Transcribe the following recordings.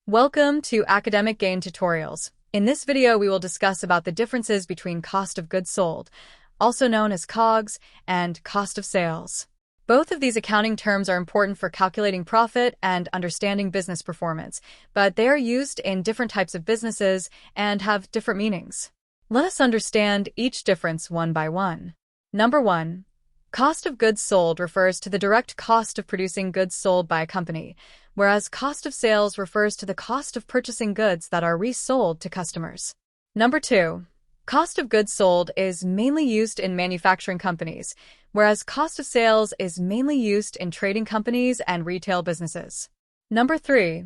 Welcome to Academic Gain Tutorials. In this video, we will discuss about the differences between cost of goods sold, also known as COGS, and cost of sales. Both of these accounting terms are important for calculating profit and understanding business performance, but they are used in different types of businesses and have different meanings. Let us understand each difference one by one. Number 1. Cost of goods sold refers to the direct cost of producing goods sold by a company, whereas cost of sales refers to the cost of purchasing goods that are resold to customers. Number 2. Cost of goods sold is mainly used in manufacturing companies, whereas cost of sales is mainly used in trading companies and retail businesses. Number 3.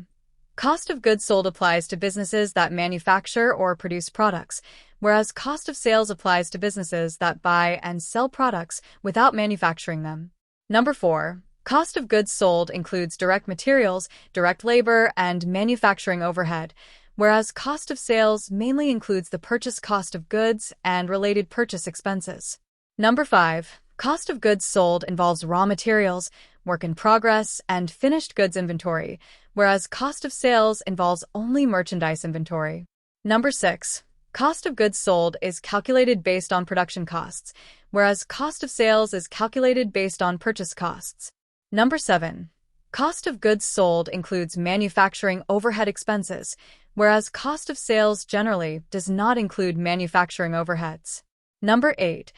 Cost of goods sold applies to businesses that manufacture or produce products, whereas cost of sales applies to businesses that buy and sell products without manufacturing them. Number 4. Cost of goods sold includes direct materials, direct labor, and manufacturing overhead, whereas cost of sales mainly includes the purchase cost of goods and related purchase expenses. Number 5. Cost of goods sold involves raw materials, work in progress, and finished goods inventory, whereas cost of sales involves only merchandise inventory. Number 6. Cost of goods sold is calculated based on production costs, whereas cost of sales is calculated based on purchase costs. Number 7. Cost of goods sold includes manufacturing overhead expenses, whereas cost of sales generally does not include manufacturing overheads. Number 8.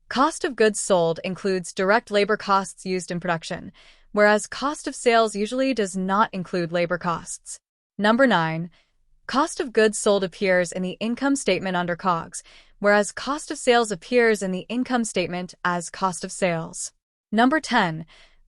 Cost of goods sold includes direct labor costs used in production, whereas cost of sales usually does not include labor costs. Number 9. Cost of goods sold appears in the income statement under COGS, whereas cost of sales appears in the income statement as cost of sales. Number 10.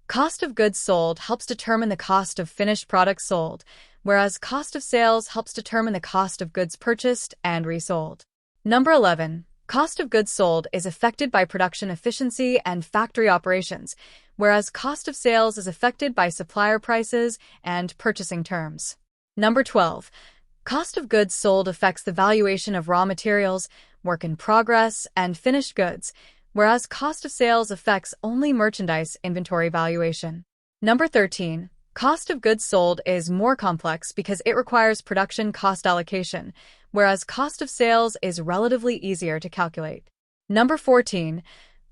Cost of goods sold helps determine the cost of finished products sold, whereas cost of sales helps determine the cost of goods purchased and resold. Number 11. Cost of goods sold is affected by production efficiency and factory operations, whereas cost of sales is affected by supplier prices and purchasing terms. Number 12. Cost of goods sold affects the valuation of raw materials, work in progress, and finished goods, whereas cost of sales affects only merchandise inventory valuation. Number 13. Cost of goods sold is more complex because it requires production cost allocation, whereas cost of sales is relatively easier to calculate. Number 14.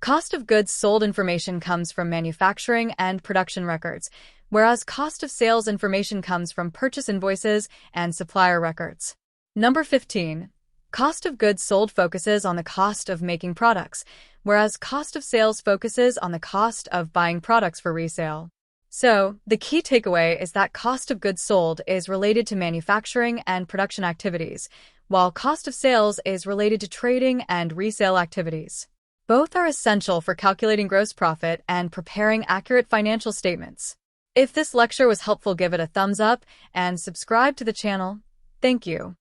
Cost of goods sold information comes from manufacturing and production records, whereas cost of sales information comes from purchase invoices and supplier records. Number 15. Cost of goods sold focuses on the cost of making products, whereas cost of sales focuses on the cost of buying products for resale. So, the key takeaway is that cost of goods sold is related to manufacturing and production activities, while cost of sales is related to trading and resale activities. Both are essential for calculating gross profit and preparing accurate financial statements. If this lecture was helpful, give it a thumbs up and subscribe to the channel. Thank you.